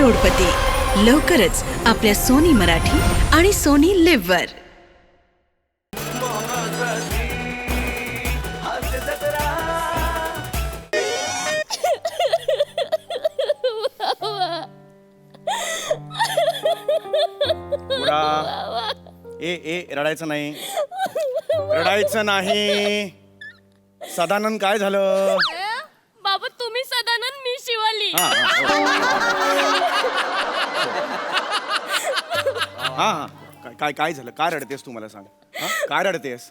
करोडपती लवकरच आपल्या सोनी मराठी आणि सोनी लिव्ह वर. ए रडायचं नाही, रडायचं नाही. सदानंद काय झालं? बाबा तुम्ही सदानंद, मी शिवाली. हा काय काय झालं? काय रडतेस तू मला सांग. काय रडतेस?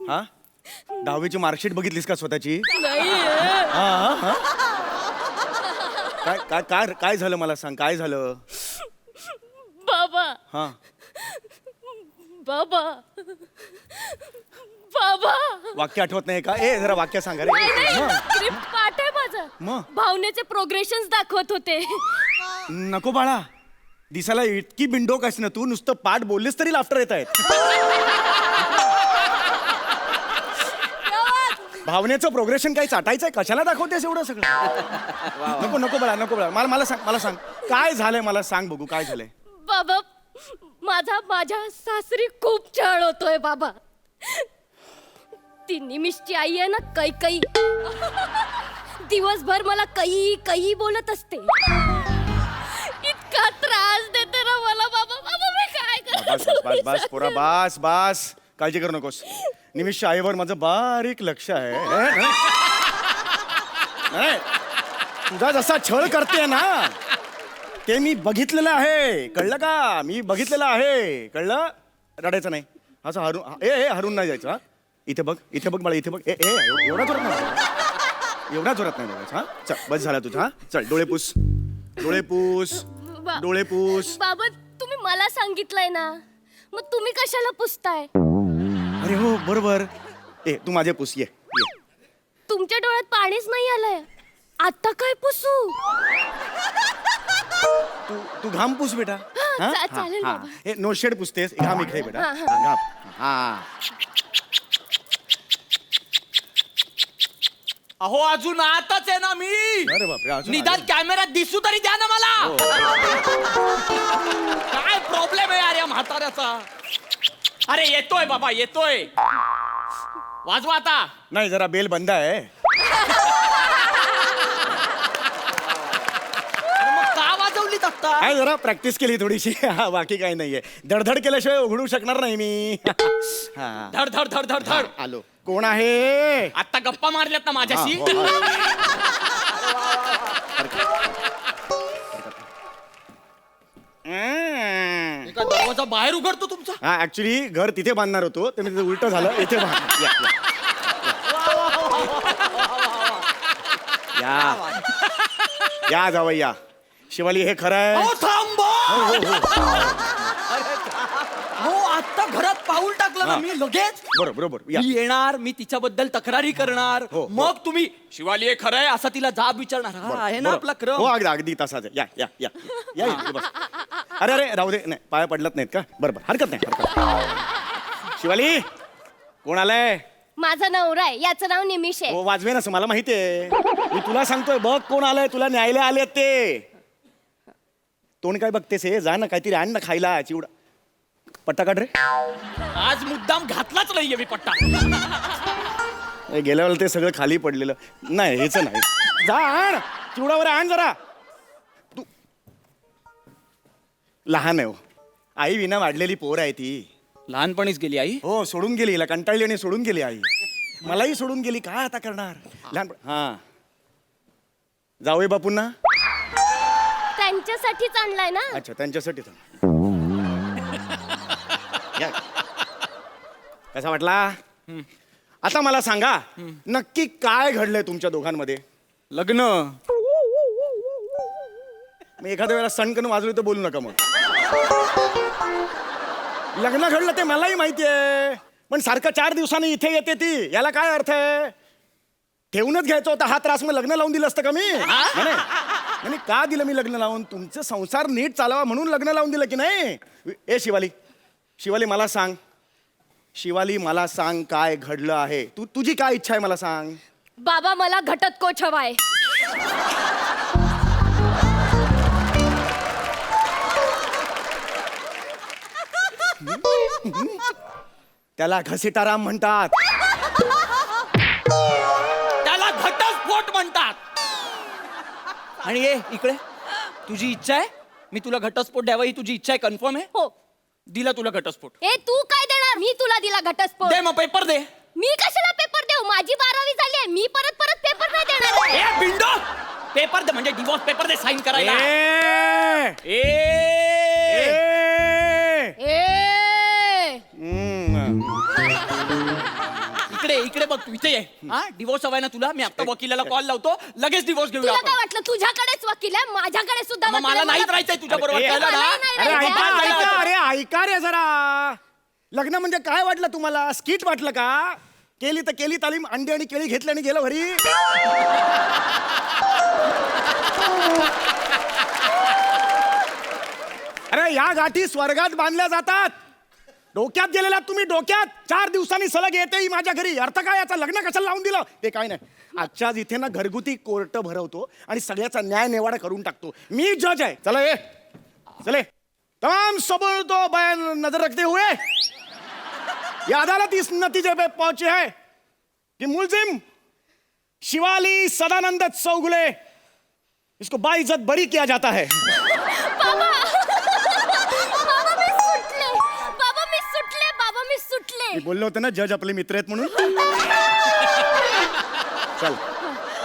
हा 10वीची मार्कशीट बघितलीस का स्वतःची? काय काय काय काय झालं मला सांग. काय झालं बाबा हा? बाबा बाबा वाक्य आठवत नाही का? ए जरा वाक्य सांगा रे. स्क्रिप्ट पाठ आहे माझं. मग? भावनेचे प्रोग्रेशन्स दाखवत होते. नको बाळा, दिसायला इतकी बिंडोक आहेस ना तू. नुसतं पाठ बोललीस तरी लाफ्टर येत आहेत. भावनेचं प्रोग्रेशन काही चाटायचंय? कशाला दाखवतेस एवढं सगळं? नको नको बाळा, नको बाळा. मला सांग काय झालंय. मला सांग बघू काय झालंय. बाबा माझ्या सासरी खूप छळ होतोय बाबा. ती निमिषची आई आहे ना, कैकई, दिवसभर मला कई बोलत असते. इतका त्रास देते ना मला बाबा. बाबा मी काय बस बस पोरा, बस बस. काळजी करू नकोस. निमिषच्या आईवर माझं बारीक लक्ष आहे. नाही, तुझा जसा छळ करते ना ते मी बघितलेलं आहे. कळलं का? मी बघितलेलं आहे. कळलं? रडायचं नाही. असं हरून नाही जायचं. हा इथे बघ मला. इथे बघ. एवढा जोरात नाही, एवढा जोरात नाही बघायचं. हा चल, बस झाला तुझा. हा चल, डोळे पूस, डोळे पूस, डोळे पूस. बाबा तुम्ही मला सांगितलंय ना, मग तुम्ही कशाला पुसताय? अरे हो बरोबर. तू माझे पुस. ये. तुमच्या डोळ्यात पाणीच नाही आलंय. आता काय पुसू? तू घाम पुस बेटा. चालेल बाबा. नो शेड पुसतेस. घाम इकडे बेटा. घाम. अहो अजून आताच आहे ना मी. अरे बापरे, अजून निदान आले? कॅमेऱ्यात दिसू तरी द्या ना मला. काय प्रॉब्लेम आहे यार या म्हाताऱ्याचा? अरे येतोय बाबा, येतोय. वाजवा आता. नाही, जरा बेल बंद आहे. मग का वाजवलीत आता? काय जरा प्रॅक्टिस केली थोडीशी. बाकी काही नाहीये. धडधड केल्याशिवाय उघडू शकणार नाही मी. धड धड धड धड धड. आलो. कोण आहे? आता गप्पा मारल्यात ना माझ्याशी. एका दरवाजा बाहेर उघडतो तुमचा. हा ऍक्च्युली घर तिथे बांधणार होतो, ते म्हणजे उलट झालं. इथे बांध. या जावई या. शिवाली हे खरं आहे. अहो थांबा. हो आता घरात पाऊल टाकलं ना मी लगेच. बरोबर या. मी येणार, मी तिच्याबद्दल तक्रारी करणार. हो. मग तुम्ही शिवाली हे खरंय असं तिला जाब विचारणार. हा आहे ना आपला क्रम. हो अगदी तसाच आहे. या इथे बस. अरे राहू दे. नाही, पाया पडलत नाहीत का? बरोबर, हरकत नाही. शिवाली कोण आलंय? माझा नवरा आहे, याचं नाव निमिष आहे. हो वाजवे ना, मला माहिती आहे. मी तुला सांगतोय बघ कोण आलंय. तुला न्यायला आले ते. तोंड काय बघतेस? हे जा ना, काहीतरी आण ना खायला. चिवडा पट्टा काढ रे. आज मुद्दाम घातलाच नाहीये मी पट्टा. गेल्या वेळेला ते सगळं खाली पडलेलं. नाही हेच नाही. जा आण चिवडावर आण जरा. तू लहान आहे हो. आई विना वाढलेली पोर आहे ती. लहानपणीच गेली आई. हो सोडून गेली. हिला कंटाळली आणि सोडून गेली आई. मलाही सोडून गेली. काय आता करणार? लहानपण. हा जावई बापूंना त्यांच्यासाठीच आणलाय ना. अच्छा त्यांच्यासाठी. कसा वाटला? आता मला सांगा नक्की काय घडलंय तुमच्या दोघांमध्ये? लग्न. मी एखाद्या वेळेला सणकन वाजवली तर बोलू नका. मग लग्न घडलं ते मलाही माहिती आहे, पण सारखं 4 दिवसांनी इथे येते ती. याला काय अर्थ आहे? ठेवूनच घ्यायचं होता हा त्रास. मग लग्न लावून दिलं असतं का मी? नाही का दिलं मी लग्न लावून? तुमचं संसार नीट चालावा म्हणून लग्न लावून दिलं की नाही? ए शिवाली मला सांग. शिवाली मला सांग काय घडलं आहे. तुझी काय इच्छा आहे मला सांग. बाबा मला घटस्फोट हवाय. त्याला घसीटाराम म्हणतात. त्याला घटस्फोट म्हणतात. आणि ये इकडे, तुझी इच्छा आहे मी तुला घटस्फोट द्यावा, ही तुझी इच्छा आहे, कन्फर्म आहे? हो. दिला तुला घटस्फोट. ए तू काय देणार? मी तुला दिला घटस्फोट. दे मग पेपर दे. मी कशाला पेपर देऊ? माझी 12वी झाली आहे. मी परत पेपर नाही देणार आहे. ए बिंडो, पेपर दे, म्हणजे डिवोर्स पेपर दे साइन करायला. ए! ए ए! ए हम्म. इकडे इकडे बघ, तू इथे ये. हा, डिवोर्स हवाय ना तुला? मी आता वकिलाला कॉल लावतो, लगेच डिवोर्स घेऊया तुला आपण. काय वाटलं तुझ्याकडेच वकील आहे? माझ्याकडे सुद्धा मग वकील मला आहे. नाहीच राहायचंय तुझ्या बरोबर, अरे, कळलं ना? नाही, अरे नाही, ऐका नाही, ऐका, नाही. अरे ऐका रे जरा. लग्न म्हणजे काय वाटलं तुम्हाला? स्किट वाटलं का? केली तर केली तालीम, अंडी आणि केळी घेतली आणि गेलं घरी. अरे या गाठी स्वर्गात बांधल्या जातात. डोक्यात गेलेल्या तुम्ही, डोक्यात. 4 दिवसांनी सलग येते ही माझ्या घरी. अर्थ काय याचा? लग्न कशाला लावून दिलं? ते काय नाही. आजच्या आज इथे ना घरगुती कोर्ट भरवतो आणि सगळ्याचा न्याय निवाडा करून टाकतो. मी जज आहे. चला ये, चले. तमाम सबूत तो बयान नजर रखते हुए ये अदालत इस नतीजे पे पहुंचे है कि मुलजिम शिवाली सदानंद चौगुले, इसको बाइज्जत बरी किया जाता है. बाबा मी सुटले. बाबा मी सुटले. मी बोललो होतो ना जज आपले मित्र आहेत म्हणून. चल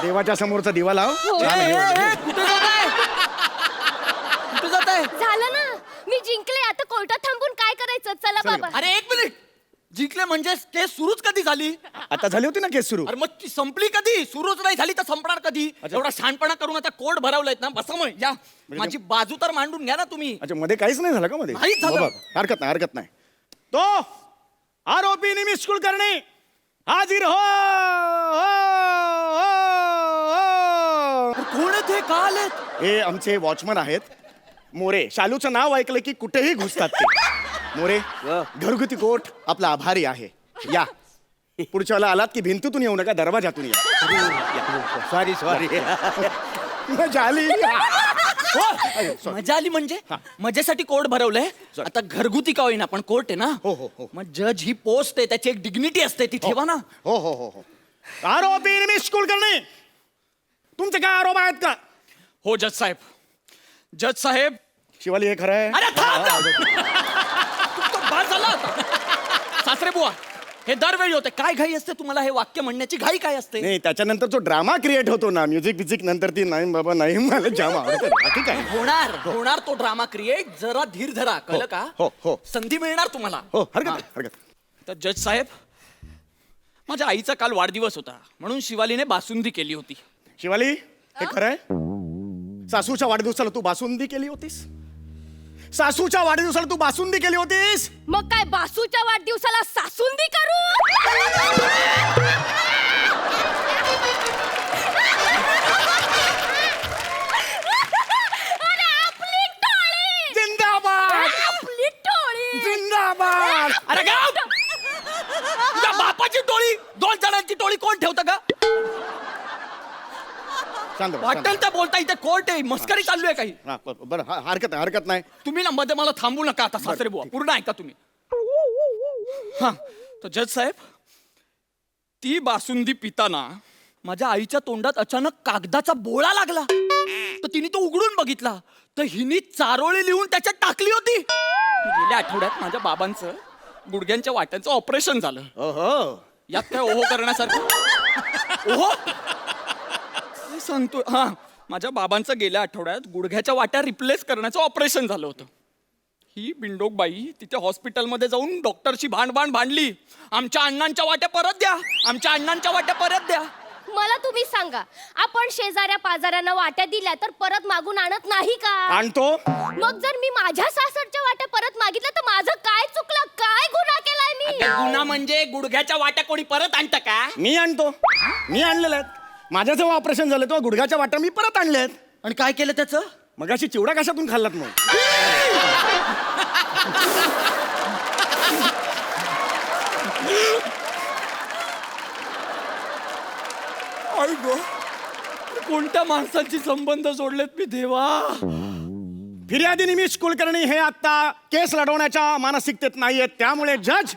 देवाच्या समोरचा दिवा लाव. छान हे होईल. कुठे जात आहे? कुठे जात आहे? झालं ना, मी जिंकले. आता कोर्टात थांबून काय करायचं? चला चला. बाबा. अरे एक मिनिट, जिंकले म्हणजे केस सुरूच कधी झाली? आता झाली होती ना केस सुरू. अरे मग ती संपली कधी? सुरूच नाही झाली तर संपणार कधी? अच्छा. एवढा शहाणपणा करून आता कोर्ट भरवलायत ना, बसा मग या. माझी बाजू तर मांडून घ्या ना तुम्ही. अच्छा मध्ये काहीच नाही झालं का मध्ये? नाहीच झालं. बरं, हरकत नाही, हरकत नाही. तो आरोपी निमिष कुलकर्णी हाजीर हो. कोण आहे ते? का आलेत? हे आमचे वॉचमन आहेत मोरे. शालूचं नाव ऐकलं की कुठेही घुसतात ते. मोरे, घरगुती कोर्ट आपला आभारी आहे. या पुढच्या वेळेला आलात की भिंतीतून येऊ नका, दरवाजातून या. Sorry sorry. मजा आली. मजा आली म्हणजे? मजेसाठी कोर्ट भरवलंय. आता घरगुती का होईना पण कोर्ट आहे ना. हो, हो, हो. मग जज ही पोस्ट आहे, त्याची एक डिग्निटी असते, ती ठेवा ना. हो हो हो हो. आरोपी निमिष कुलकर्णी, तुमचे काय आरोप आहेत का? हो जज साहेब. जज साहेब. शिवाली हे खरं आहे? अरे थांब, थांब. तो बाद झाला आता. सासरे बुवा, हे दरवेळी होते. काय घाई असते तुम्हाला? हे वाक्य म्हणण्याची घाई काय असते? नाही, त्याच्यानंतर जो ड्रामा क्रिएट होतो ना, म्युझिक बिझिक नंतर ती नाही बाबा नाही, मला जाम आवडतं. ठीक आहे. होणार तो ड्रामा क्रिएट. जरा धीर धरा, कळलं का? हो, हो. संधी मिळणार तुम्हाला. हो, हरकत नाही, हरकत. तर जज साहेब, माझ्या आईचा काल वाढदिवस होता म्हणून शिवालीने बासुंदी केली होती. शिवाली हे खरं आहे? सासूच्या वाढदिवसाला तू बासुंदी केली होतीस? सासूच्या वाढदिवसाला तू बासुंदी केली होतीस? मग काय बासूच्या वाढदिवसाला सासुंदी करू? अरे आपली टोळी. जिंदाबाद, आपली टोळी. जिंदाबाद. अरे गा, तुझ्या बापाची टोळी, 2 जणांची टोळी कोण ठेवतं का? शांत बस, वाटेल त्या बोलता, इथे कोर्ट आहे, मस्करी चालू आहे काही. शांत. हा, बरं, हरकत नाही, हरकत नाही. तुम्ही ना मध्ये मला थांबू नका आता सासरे बुवा, पूर्ण ऐका तुम्ही. हा, तर जज साहेब, ती बासुंदी पिताना माझ्या आईच्या तोंडात अचानक कागदाचा बोळा लागला. तर तिने तो उघडून बघितला, तर हिने चारोळी लिहून त्याच्यात टाकली होती. गेल्या आठवड्यात माझ्या बाबांचं गुडघ्यांच्या वाट्यांचं ऑपरेशन झालं. ओहो. यात काय ओहो करण्यासारखं? ओहो मी सांगतो. हा, माझ्या बाबांचं गेल्या आठवड्यात गुडघ्याच्या वाट्या रिप्लेस करण्याचं ऑपरेशन झालं होतं. ही बिंडोक बाई तिथे हॉस्पिटलमध्ये जाऊन डॉक्टरशी भांडली. आमच्या अण्णांच्या वाट्या परत द्या, आमच्या अण्णांच्या वाट्या परत द्या. मला तुम्ही सांगा, आपण शेजाऱ्या पाजाऱ्यांना वाट्या दिल्या तर परत मागून आणत नाही का? आणतो. मग जर मी माझ्या सासरच्या वाट्या परत मागितल्या तर माझं काय चुकलं? काय गुन्हा केलाय मी? गुन्हा म्हणजे गुडघ्याच्या वाट्या कोणी परत आणतं का? मी आणतो. मी आणलेल्या आहेत. माझ्या जेव्हा ऑपरेशन झालं तेव्हा गुडघ्याच्या वाट्या मी परत आणल्या आहेत. आणि काय केलं त्याचं? मगाशी चिवडा कशातून खाल्लात मग? कोणत्या माणसांची संबंध जोडलेत मी देवा? फिर्यादी निमिष कुलकर्णी हे आता केस लढवण्याच्या मानसिकतेत नाहीयेत, त्यामुळे जज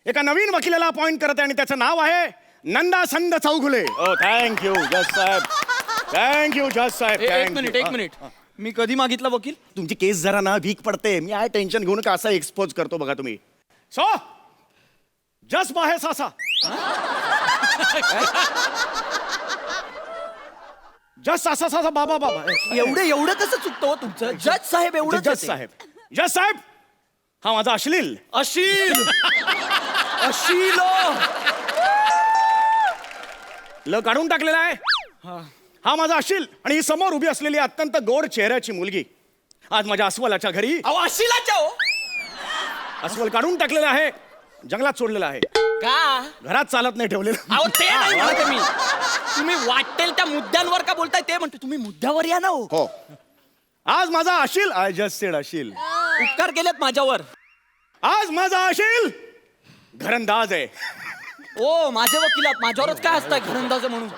एका नवीन वकिलाला अपॉइंट करत आहे आणि त्याचं नाव आहे नंदा संद चौगुले. ओ थँक्यू जज साहेब, थँक्यू जज साहेब. एक मिनिट एक मिनिट, मी कधी मागितला वकील? तुमची केस जरा ना वीक पडते, मी आहे टेन्शन घेऊन का असा एक्सपोज करतो बघा तुम्ही. सो जस बाहे सासा जस सासा सासा बाबा बाबा. एवढं कसं चुकतो हो तुमचं? जज साहेब एवढं जज साहेब, जज साहेब, हा माझा अश्लील अशील अशील ल काढून टाकलेला आहे. हा माझा अशील आणि ही समोर उभी असलेली अत्यंत गोड चेहऱ्याची मुलगी आज माझ्या अस्वलाच्या घरी. अहो अशीलाच्या हो अस्वल काढून टाकलेला आहे, जंगलात सोडलेला आहे, का? घरात चालत नाही ठेवलेलं. अहो ते नाही म्हणते मी, तुम्ही वाटेल त्या मुद्द्यांवर का बोलताय ते म्हणते. तुम्ही मुद्द्यावर या ना हो. हो, आज माझा अशील, आय जस्ट सेड अशील, उपकार केलेत माझ्यावर. आज माझा अशील घरंदाज आहे. ओ माझे वकिलात माझ्यावरच काय असतंय घरंदाज म्हणून?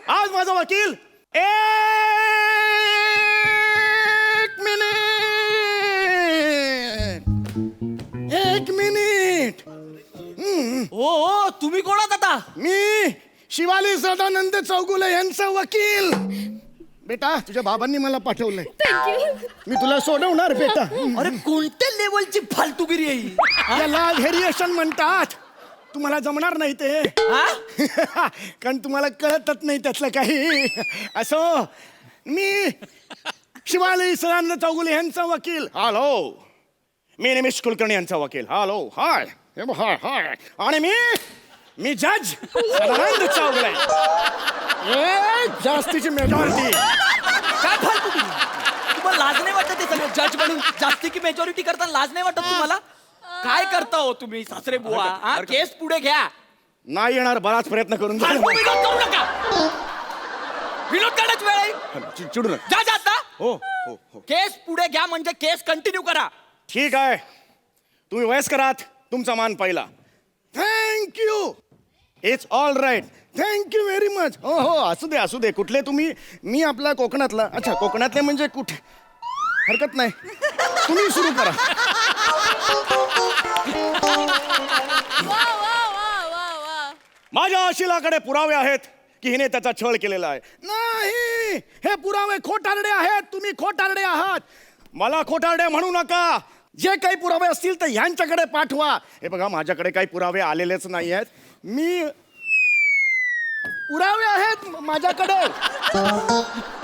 आज माझा वकील एक मिनिट. ओ तुम्ही कोण आहात आता? मी शिवाली सदानंद चौगुले यांचा वकील. बेटा तुझ्या बाबांनी मला पाठवलंय, मी तुला सोडवणार बेटा. अरे कोणत्या लेवलची फालतूगिरी आहे ही? याला व्हेरिएशन म्हणतात. तुम्हाला जमणार नाही ते हा? कारण तुम्हाला कळतच नाही त्यातलं काही. असो, मी शिवाली सदानंद चौगुले यांचा वकील. हॅलो, मी निमिष कुलकर्णी यांचा वकील. हॅलो, हाय हाय हाय. आणि मी जज सदानंद चौगुले. जास्तीची मेजॉरिटी. काय फालतूगिरी? तुम्हाला लाज नाही वाटत ते सगळं जज म्हणून जास्ती की मेजॉरिटी करताना लाज नाही वाटत तुम्हाला? काय करता हो तुम्ही सासरे बुवा? हा, केस पुढे घ्या. नाही येणार, बराच प्रयत्न करून झाला. फालतू विनोद करू नका. विनोद करण्याची वेळ आहे. चिडू नका. जा आता. हो हो हो, केस पुढे घ्या म्हणजे केस कंटिन्यू करा. ठीक आहे. तुम्ही वयस्कर आहात, तुमचा मान पहिला. Thank you, it's all right, thank you very much. हो हो, असू दे असू दे. कुठले तुम्ही? मी आपला कोकणातला. अच्छा, कोकणातले म्हणजे कुठे? हरकत नाही, तुम्ही सुरू करा. माझ्या अशिलाकडे पुरावे आहेत की हिने त्याचा छळ केलेला आहे. नाही, हे पुरावे खोटारडे आहेत. तुम्ही खोटारडे आहात. मला खोटारडे म्हणू नका. जे काही पुरावे असतील तर ह्यांच्याकडे पाठवा. हे बघा, माझ्याकडे काही पुरावे आलेलेच नाही आहेत. मी पुरावे आहेत माझ्याकडे.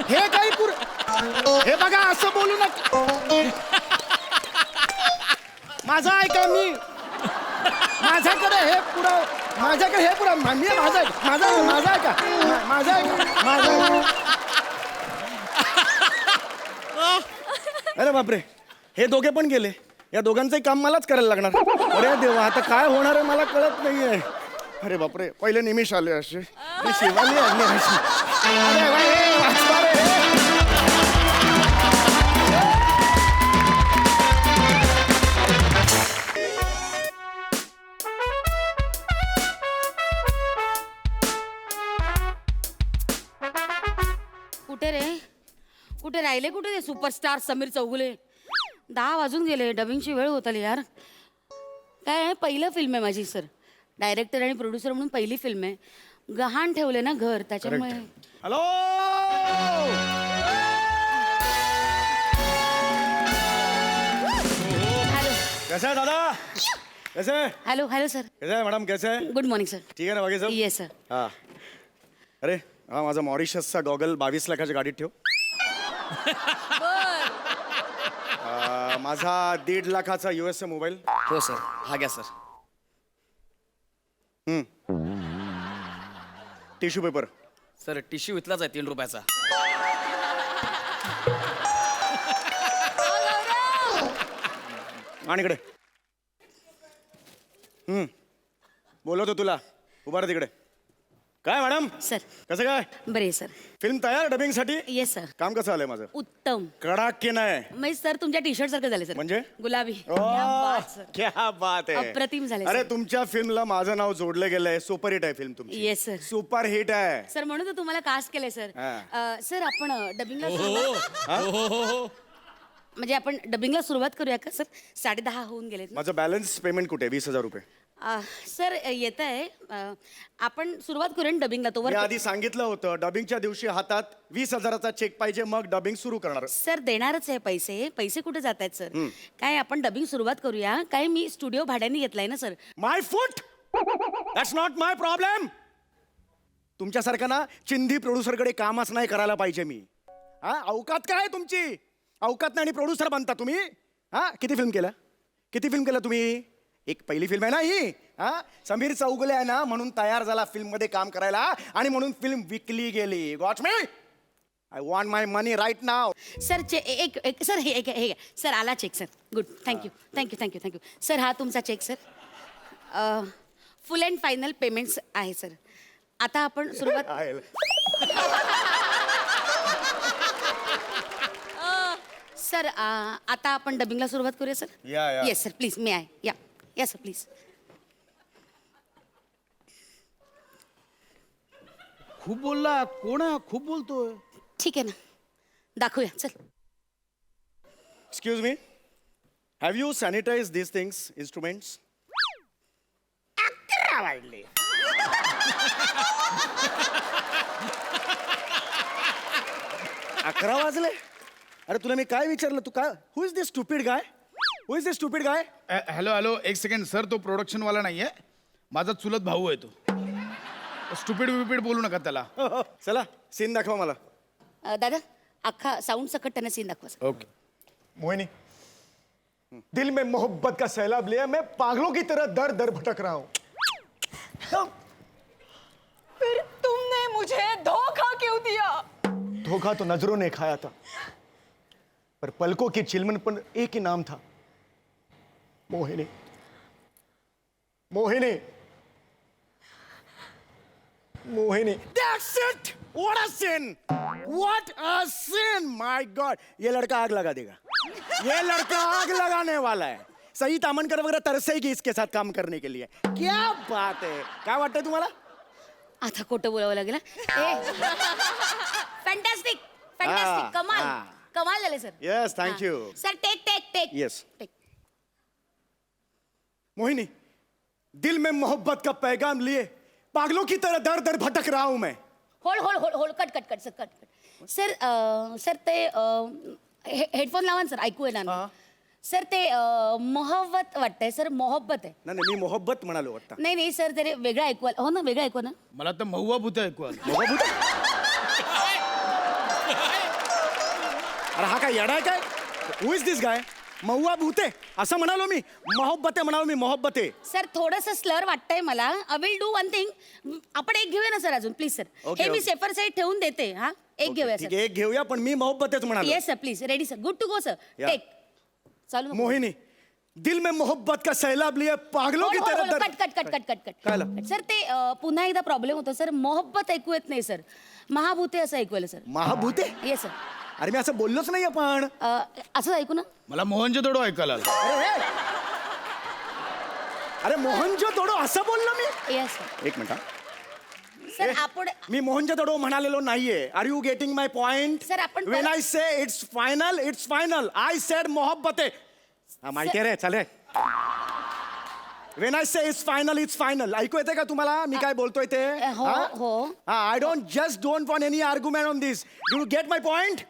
हे काही हे बघा, असं बोलू नका. माझा ऐका, मी माझ्याकडे हे पुरावे, माझ्याकडे हे पुरावे, मी माझा माझा माझा ऐका, माझा ऐका, माझा. अरे बापरे, हे दोघे पण गेले. या दोघांचंही काम मलाच करायला लागणार. अरे देवा, आता काय होणार आहे मला कळत नाहीये. अरे बापरे, पहिले निमिष आले असे, मी शिवाली आली अशी. अरे बाई, वाचवा रे. कुठे रे? कुठे राहिले? कुठे ते सुपरस्टार समीर चौगुले? 10 वाजून गेले, डबिंगची वेळ होत आली यार. काय आहे, पहिलं फिल्म आहे माझी सर. डायरेक्टर आणि प्रोड्युसर म्हणून पहिली फिल्म आहे. गहाण ठेवले ना घर, त्याच्यामुळे. हॅलो, हॅलो कैसा है दादा? कैसे है? Hello hello sir. कैसा है मॅडम? कैसे है? Good morning sir. ठीक आहे ना बाकी सब? Yes sir. हा. अरे हा माझा मॉरिशसचा गॉगल 22 लाखाच्या गाडीत ठेव. माझा 1.5 लाखाचा USA मोबाईल. हो सर, हा घ्या sir. Tissue paper. Sir tissue इथलाच आहे 3 रुपयाचा. आणि इकडे बोलवतो तुला, उभा राहा तिकडे. काय मॅडम, सर. कसं काय? बरे सर. फिल्म तयार डबिंग साठी? Yes sir. काम कसं आलंय माझं? उत्तम. कडाक की नाही? म्हणजे सर तुमच्या टी शर्ट सारखं झाले सर. म्हणजे? गुलाबी. ओ, क्या बात, सर. क्या बात आहे. अप्रतिम झाले, अरे सर. तुमच्या फिल्मला माझं नाव जोडलं गेलंय. सुपर हिट आहे फिल्म तुमची. Yes sir. सुपर हिट आहे. सर म्हणून तर तुम्हाला कास्ट केलंय सर. हा. सर आपण डबिंगला म्हणजे आपण डबिंगला सुरुवात करूया का सर? 10:30 होऊन गेलेत ना. माझं बॅलन्स पेमेंट कुठे? 20,000 रुपये. सर येत आहे. आपण सुरुवात करूया ना डबिंगला. मी तोवर आधी सांगितलं होतं डबिंगच्या दिवशी हातात 20,000चा चेक पाहिजे, मग डबिंग सुरू करणार. सर देणारच आहे पैसे कुठे जात आहेत सर? काय आपण डबिंग सुरुवात करूया काय? मी स्टुडिओ भाड्याने घेतलाय ना sir. My foot, that's not my problem. तुमच्यासारखं ना चिंधी प्रोड्युसरकडे कामच नाही करायला पाहिजे मी. हा, अवकात काय आहे तुमची? अवकात नाही आणि प्रोड्युसर बनता तुम्ही. हा, किती फिल्म केलं तुम्ही? एक पहिली फिल्म आहे ना ही. हा, समीर चौगुले आहे ना म्हणून तयार झाला फिल्म मध्ये काम करायला आणि म्हणून फिल्म विकली गेली. Got me? I want my money right now. Sir sir हे सर आला cheque sir. Good, thank you sir. हा तुमचा cheque sir. Full and final payments आहे सर. आता आपण सुरुवात. सर आता आपण डबिंगला सुरुवात करूया सर. या. Yes sir please. मी आहे या सर प्लीज. खूप बोलला. कोण आहे? खूप बोलतोय. ठीक आहे ना, दाखवूया चल. Excuse me, have you sanitise this things, instruments? 11 वाजले. अकरा वाजले? अरे तुला मी काय विचारलं? तू काय? Who is this stupid guy? Hello एक सेकंड सर. तो प्रोडक्शन वाला नाहीये, माझा चुलत भाऊ आहे तो. स्टुपिड विपिड बोलू नका त्याला. चला सीन दाखवा मला. दादा अख्खा साऊंड सकट त्यांना सीन दाखवा सर. ओके. मोहिनी, दिल में मोहब्बत का सैलाब लिया, मैं पागलों की तरह दर दर भटक रहा हूं. फिर तुमने मुझे धोखा क्यों दिया? धोखा तो नजरों ने खाया था, पर पलकों की चिलमन पर एक ही नाम था, मोहिनी. That's it. What a sin. What a sin. My God. ये लड़का आग लगा देगा. ये लड़का आग लगाने वाला है. सही तामनकर वगैरह तरसेगी इसके साथ काम करने के लिए. क्या बात है. काय वाटतंय तुम्हाला? आता खोटं बोलावं लागेल. फॅन्टॅस्टिक कमाल झाले sir. Yes, thank you. Sir take. Yes. Mohini, दिल में मोहब्बत का पैगाम लिए पागलों की तरह दर दर भटक रहा हूं मैं. होल्ड कट सर ते हेडफोन लावा ना सर, ऐकू येणार नाही. सर ते मोहब्बत वाटतंय सर. मोहब्बत आहे. नाही मी मोहब्बत म्हणालो आता. नाही सर ते वेगळं ऐकू आलं. हो ना, वेगळं ऐकू ना. मला तर महुआ भूत ऐकू आलं. अरे हा काय येडा आहे काय? Who is this guy? Mahua भूते असं म्हणालो मी. मोहब्बत आहे. सर थोडंसं स्लर वाटतंय मला. I will do one thing. आपण एक घेऊया ना सर अजून प्लीज सर. Okay, हे मी okay. सेफर साईड ठेवून देते. हा एक घेऊया ठीक सर. आहे, एक घेऊया, पण मी मोहब्बतच म्हणालो. Yes sir please. Ready sir. Good to go sir. Yeah. Take चालू. मोहिनी, दिल में मोहब्बत का सैलाब लिए पागलों की तरह दर. कट. सर ते पुन्हा एकदा प्रॉब्लेम होतो सर. मोहब्बत ऐकू येत नाही सर. महाभूते असं ऐकू आलं सर. महाभूते? Yes sir. अरे मी असं बोललोच नाही आपण. असं ऐकू ना. मला मोहनजोदडो ऐकायला आलं. अरे मोहनजोदडो असं बोललो मी? Yes sir. एक मिनिट. सर आपण मी मोहनजोदडो म्हणालेलो नाहीये. Are you getting my point? Sir, आपण when I say it's final I said मोहब्बत आहे. हा माहिती आहे रे. चाले. When I say it's final ऐकू येते का तुम्हाला मी काय बोलतोय ते? हो. I don't want any argument on this. Do you get my point?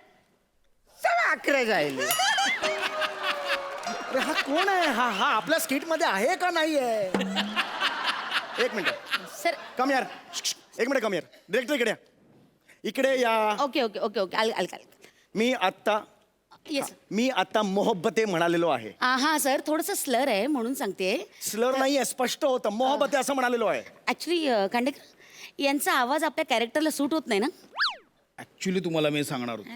11 जाईल. अरे हा कोण आहे? हा आपल्या स्किट मध्ये आहे का नाहीये? एक मिनिट. सर कम यार. एक मिनिट कम यार. डिरेक्टर इकडे या. ओके आल. मी आता मोहब्बते म्हणालेलो आहे. हा सर थोडंसं स्लर आहे म्हणून सांगते. स्लर नाहीये, स्पष्ट होतं. मोहब्बते असं म्हणालेलो आहे. ऍक्च्युली खांडेकर यांचा आवाज आपल्या कॅरेक्टरला सूट होत नाही ना. ऍक्च्युली तुम्हाला मी सांगणार होतो,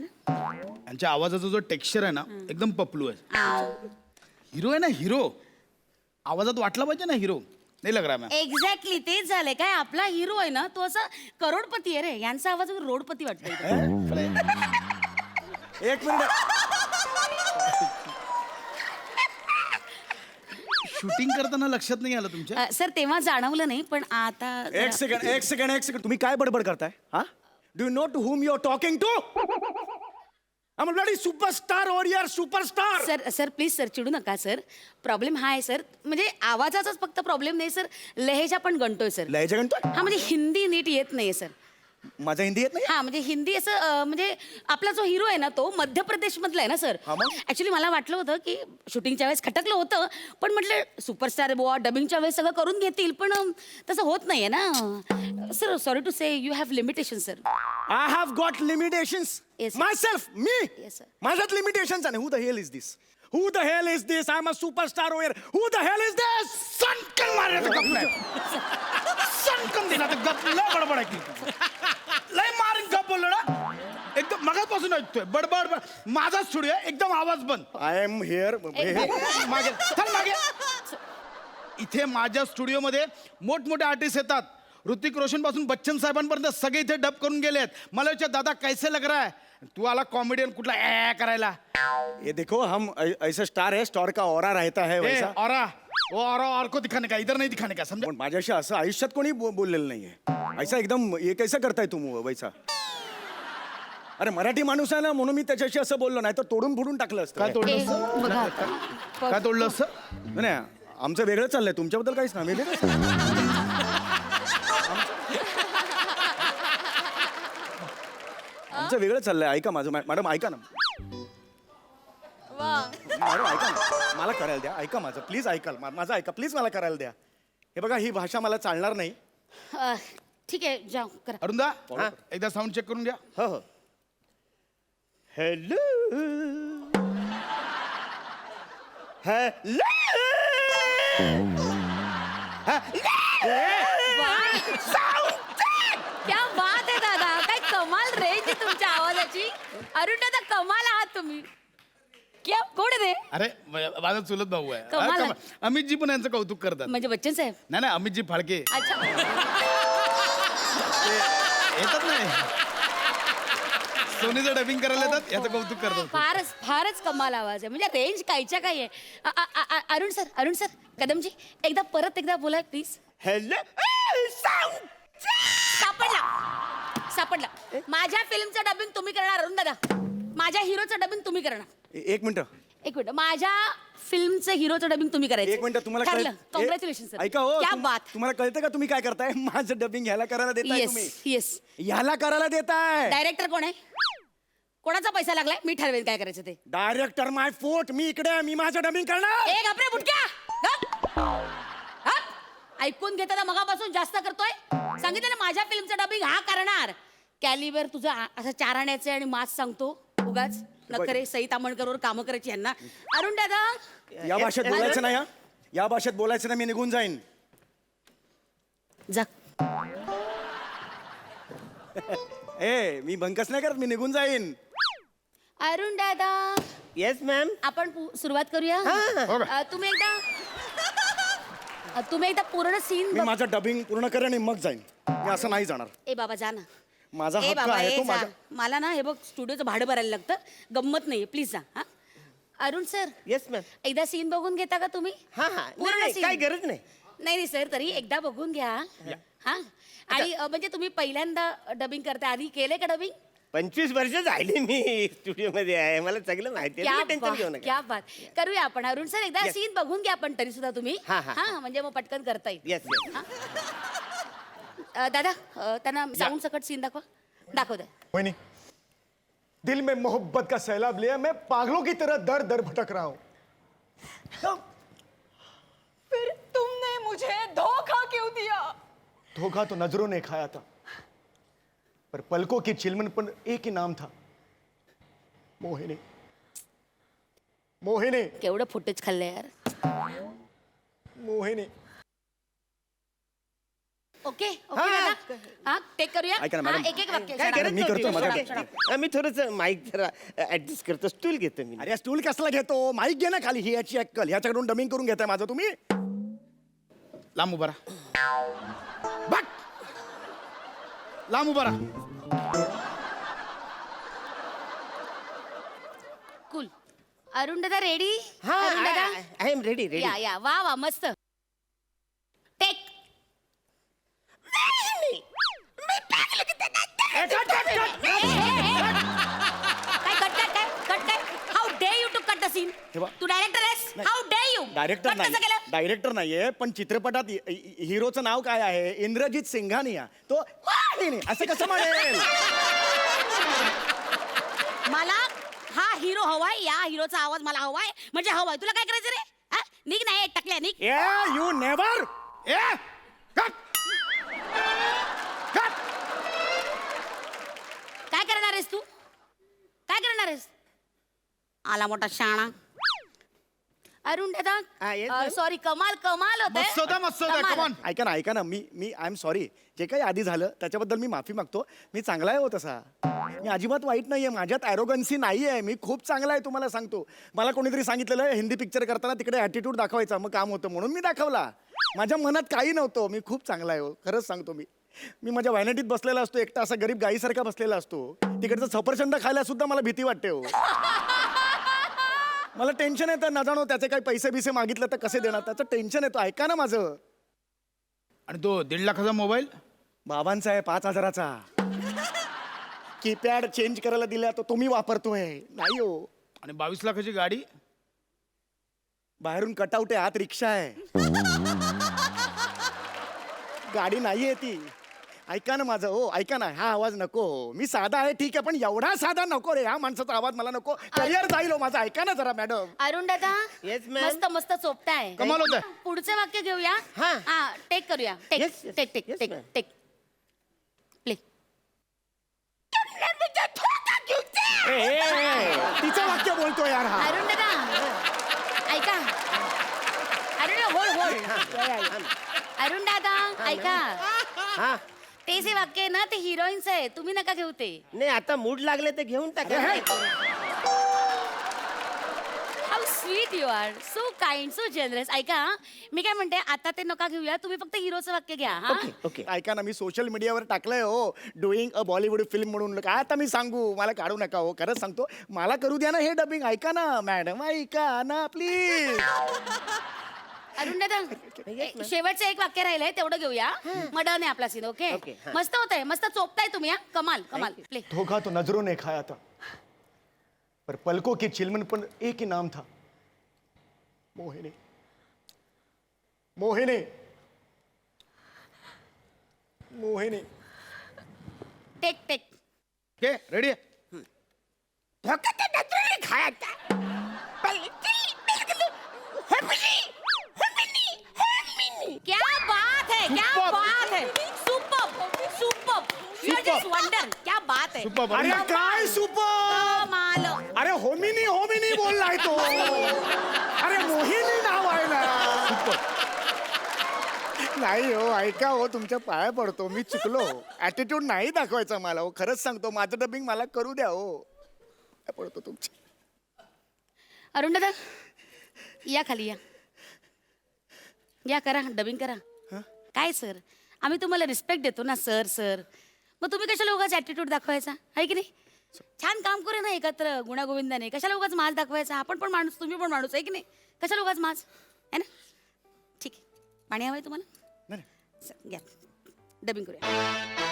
यांच्या आवाजाचा जो टेक्स्चर आहे ना एकदम पपलू आहे. हिरो आहे ना, हिरो आवाजात वाटला पाहिजे ना हिरो. नाही लग रहा मॅम. एक्झॅक्टली तेच झालंय. काय आपला हिरो आहे ना तो असा करोडपती आहे रे. यांचा आवाज रोडपती वाटतोय. एक मिनिट. शूटिंग करताना लक्षात नाही आलं तुमच्या? सर तेव्हा जाणवलं नाही पण आता एक सेकंड तुम्ही काय बडबड करताय? हा, do you know to whom you are talking to? I'm a bloody superstar over here, superstar. Sir please sir चिडू नका सर. प्रॉब्लेम हा आहे सर, म्हणजे आवाजाचाच फक्त प्रॉब्लेम नाही सर, लहेजा पण गणतोय सर. लयजा गणतोय? हा म्हणजे हिंदी नीट येत नाहीये सर. माझा हिंदी येत नाही. हा म्हणजे हिंदी असं म्हणजे आपला जो हिरो आहे ना तो मध्य प्रदेश मधला आहे ना सर. हा मग? ऍक्च्युली मला वाटलं होतं की शूटिंगच्या वेळेस खटकलं होतं, पण म्हटलं सुपरस्टार बुवा डबिंगच्या वेळेस सगळं करून घेतील, पण तसं होत नाहीये ना sir. Sorry to say you have limitation sir. I have got limitations. Yes, sir. Myself, me. Yes, sir. माझ्यात limitations आणि who the hell is this? Who the hell is this? I'm a superstar over here. Who the hell is this? सनकन मारण्याचं गप नाही. सनकन दिला तर गप लय बडबड ऐकली. लय मारून गप बोललो ना. एकदम मगापासून ऐकतोय बडबड. माझा स्टुडिओ एकदम आवाज बंद. I am here. मागे चल मागे. इथे माझ्या स्टुडिओमध्ये मोठमोठे आर्टिस्ट येतात. ऋतिक रोशन पासून बच्चन साहेबांपर्यंत सगळे इथे डब करून गेलेत. मला विचार दादा कैसे लग रहा है. तू आला कॉमेडियन कुठला करायला. ये देखो हम ऐसे स्टार है, स्टार का ऑरा रहता है वैसा. औरा वो और को दिखाने का, इधर नहीं दिखाने का, समझा. पण माझ्याशी असं आयुष्यात कोणी बोललेलं नाहीये. ऐसा एकदम हे कैसा करताय तुम वैसा. अरे मराठी माणूस आहे ना म्हणून मी त्याच्याशी असं बोललो, नाही तर तोडून फोडून टाकलं असतं. काय तोडलं ए, असं? बघा काय तोडलं असं? नाही आमचं वेगळं चाललंय, तुमच्याबद्दल काहीच नाही. वेगळं आमचं वेगळं चाललंय. ऐका माझं मॅडम ऐका ना. मॅडम ऐका ना, मला करायला द्या. ऐका माझं प्लीज, ऐकाल माझं ऐका प्लीज, मला करायला द्या. हे बघा ही भाषा मला चालणार नाही. ठीक आहे जाऊ करा. अरुंदा एकदा साऊंड चेक करून घ्या. हो हो. Hello hello. क्या बात आहे दादा, काय कमाल रेंज आहे तुमच्या आवाजाची. अरुण दादा कमाल आहात तुम्ही. क्या कोण आहे ते? अरे माझा चुलत भाऊ आहे. कमाल आहे. अमितजी पण यांचं कौतुक करतात. म्हणजे बच्चन साहेब. नाही नाही अमितजी फाळके अच्छा येतात नाही. सोनीचं डबिंग करायला येतात, याचं कौतुक करतात. फारच कमाल आवाज आहे, म्हणजे रेंज कायच्या काय आहे. अरुण सर कदमजी परत एकदा बोला प्लीज. हॅलो. सापडला. माझ्या फिल्मचं डबिंग तुम्ही करणार अरुण दादा. माझ्या हिरोचं डबिंग तुम्ही करणार. एक मिनिट. माझ्या फिल्मचं हिरोचं डबिंग तुम्ही करायचं. एक मिनिट. तुम्हाला कॉंग्रॅच्युलेशन सर. ऐका हो. क्या बात. तुम्हाला कळतं का तुम्ही काय करताय. माझं डबिंग ह्याला करायला देताय तुम्ही. येस ह्याला करायला देताय. डायरेक्टर कोण आहे, कोणाचा पैसा लागलाय, मी ठरवेन काय करायचं ते. डायरेक्टर माय फोर्ट. मी इकडे आहे, मी माझं डबिंग करणार. ए गपरे बुटक्या गप. ऐकून घेताना मगापासून जास्त करतोय. सांगितलं ना माझ्या फिल्मचं डबिंग हा करणार. कॅलिबर तुझं असं 4 आण्याचं आणि मास सांगतो उगाच नखरे सई तामणकरवर कामं करायची यांना. अरुण दादा या भाषेत बोलायचं नाही. या भाषेत बोलायचं नाही. मी निघून जाईन. जा. ए मी बंकस नाही करत, मी निघून जाईन. अरुण दादा येस मॅम. आपण सुरुवात करूया. तुम्ही एकदा पूर्ण मी सीन. माझं डबिंग पूर्ण करेन आणि मग जाईन. मी असं नाही जाणार. ए बाबा जा ना. माझा ए हक्क बाबा आहे तो ए जा. माझा. मला ना हे बघ स्टुडिओचं भाडं भरायला लागतं, गंमत नाहीये, प्लीज जा. हा अरुण सर येस मॅम. एकदा सीन बघून घेता का तुम्ही. हा पूर्ण नाही scene. काय गरज नाही. नाही सर तरी एकदा बघून घ्या. हा आणि म्हणजे तुम्ही पहिल्यांदा डबिंग करता, आधी केलंय का डबिंग. 25 वर्ष झाली मी स्टुडिओ मध्ये आहे, मला सगळं माहिती आहे. टेन्शन घेऊ नका. क्या बात. करूया आपण अरुण सर एकदा Yes. सीन बघून घ्या पण तरी सुद्धा तुम्ही. हा, हा, हा म्हणजे मग पटकन करता येईल. Yes yes. दादा त्यांना साऊंड सकट सीन दाखव द्या. मोहिनी, दिल में मोहब्बत का सैलाब लिया, मैं पागलों की तरह दर दर भटक रहा हूं. फिर तुमने मुझे धोखा क्यों दिया? धोखा तो नजरों ने खाया था, पर पलकों की चिलमन पर एक ही नाम था, मोहिनी. मोहिनी. केवढं फुटेज खाल्लंय यार. मोहिनी. ओके दादा. हा टेक करूया. ऐका ना, मॅडम. एक वाक्य काय सोडा. गरज मी करतो, नव्हती. माझ्या- ओके. मी थोडस माईक जरा ऍडजस्ट करतो. स्टूल घेतो मी. अरे स्टूल कसला घेतो. माईक घे ना खाली. ही याची अक्कल. ह्याच्याकडून डबिंग करून घेताय माझं तुम्ही. लांब उभा राहा. बघ लांब उभा राहा. कूल. अरुण दादा रेडी. हा अरुण दादा आय एम रेडी रेडी. या वा मस्त. टेक. काय कट काय डायरेक्टर कट कसं नाही केलं? डायरेक्टर नाहीये पण चित्रपटात हिरोचं नाव काय आहे इंद्रजित सिंघानिया तो नाही, असं कसं म्हणेल मला हा हिरो हवाय, या हिरोचा आवाज मला हवाय, म्हणजे हवाय. तुला काय करायचं रे? हा? निघ नाही टकल्या निघ. ए यू नेवर ए कट कट काय करणार आहेस तू? काय करणार आहेस? आला मोठा शाणा. अरुण हा, yes, दादा ma'am. सॉरी, कमाल कमाल होते. मस्त होता कमान. ऐका ना मी आय एम सॉरी जे काही आधी झालं त्याच्याबद्दल मी माफी मागतो मी चांगला आहे हो तसा मी अजिबात वाईट नाहीये माझ्यात ॲरोगन्सी नाही आहे मी खूप चांगला आहे तुम्हाला सांगतो मला कोणीतरी सांगितलेलं हिंदी पिक्चर करताना तिकडे ॲटिट्यूड दाखवायचा मग काम होतं म्हणून मी दाखवला माझ्या मनात काही नव्हतं मी खूप चांगला आहे हो खरंच सांगतो मी माझ्या वायनटीत बसलेला असतो एकटा असा गरीब गाईसारखा बसलेला असतो तिकडचं सफरचंद खायला सुद्धा मला भीती वाटते हो मला टेन्शन येतं ना जाणो त्याचे काही पैसे बिसे मागितले तर कसे देणार त्याचं टेन्शन येतो ऐका ना माझं आणि तो 1.5 लाखाचा मोबाईल बाबांचा आहे 5,000चा कीपॅड चेंज करायला दिला तो तुम्ही वापरतोय नाही हो आणि 22 लाखाची गाडी. बाहेरून कटआउट आहे आत रिक्षा आहे गाडी नाहीये ती ऐका ना माझं हो ऐका ना हा आवाज नको मी साधा आहे ठीक आहे पण एवढा साधा नको रे हा माणसाचा आवाज मला नको करिअर जाईल हो माझं ऐका ना जरा मॅडम अरुण दादा Yes, ma'am. मस्त मस्त चोपताय. कमाल होतंय. पुढचं वाक्य घेऊया. हा. हा टेक करूया. Take Yes, yes. Take take Yes, take ma'am. Take play. तिचं वाक्य बोलतोय यार हा अरुण दादा ऐका. अरुण होल्ड अरुण दादा ऐका. हा ते जे वाक्य आहे ना ते हिरोईनचं आहे, तुम्ही नका घेऊ ते. नाही आता मूड लागले तर घेऊन टाका. How sweet you are, so kind, so generous. ऐका मी काय म्हणते आता ते नका घेऊया, तुम्ही फक्त हिरोचं वाक्य घ्या. हा ओके ओके ऐका ना मी सोशल मीडियावर टाकलंय हो डुईंग अ बॉलिवूड फिल्म म्हणून काय आता मी सांगू मला काढू नका हो खरंच सांगतो मला करू द्या ना हे डबिंग ऐका ना मॅडम ऐका ना प्लीज अरुण दादा शेवटचं एक वाक्य राहिलंय तेवढं घेऊया. मग डन आहे आपला सीन. ओके Okay, हा. मस्त होतंय, मस्त चोपताय तुम्ही. हा कमाल कमाल. प्ले. धोखा तो नजरों ने खाया था पर पलकों की चिलमन पर एक ही नाम था Mohini Mohini Mohini take take. Okay ready आहे. क्या बात है, क्या Superb. बात है. Super super. You are just wonder. क्या बात है. Superb. अरे काय सुपर कमाल. अरे होमिनी होमिनी बोललाय तो अरे मोहिनी नाव आहे ना नाही हो ऐका हो तुमच्या पाया पडतो मी चुकलो ऍटिट्यूड नाही दाखवायचा मला हो खरंच सांगतो माझं डबिंग मला करू द्या हो पाया पडतो तुमची अरुण दादा या खाली या. या करा डबिंग करा. काय सर आम्ही तुम्हाला रिस्पेक्ट देतो ना सर सर मग तुम्ही कशाला उगाच ॲटिट्यूड दाखवायचा आहे की नाही. छान काम करू ना एकत्र गुणागोविंदाने कशाला उगाच माज दाखवायचा. आपण पण माणूस तुम्ही पण माणूस आहे की नाही. कशाला उगाच माज आहे ना. ठीक आहे पाणी हवं आहे तुम्हाला. नाही घ्या डबिंग करूया.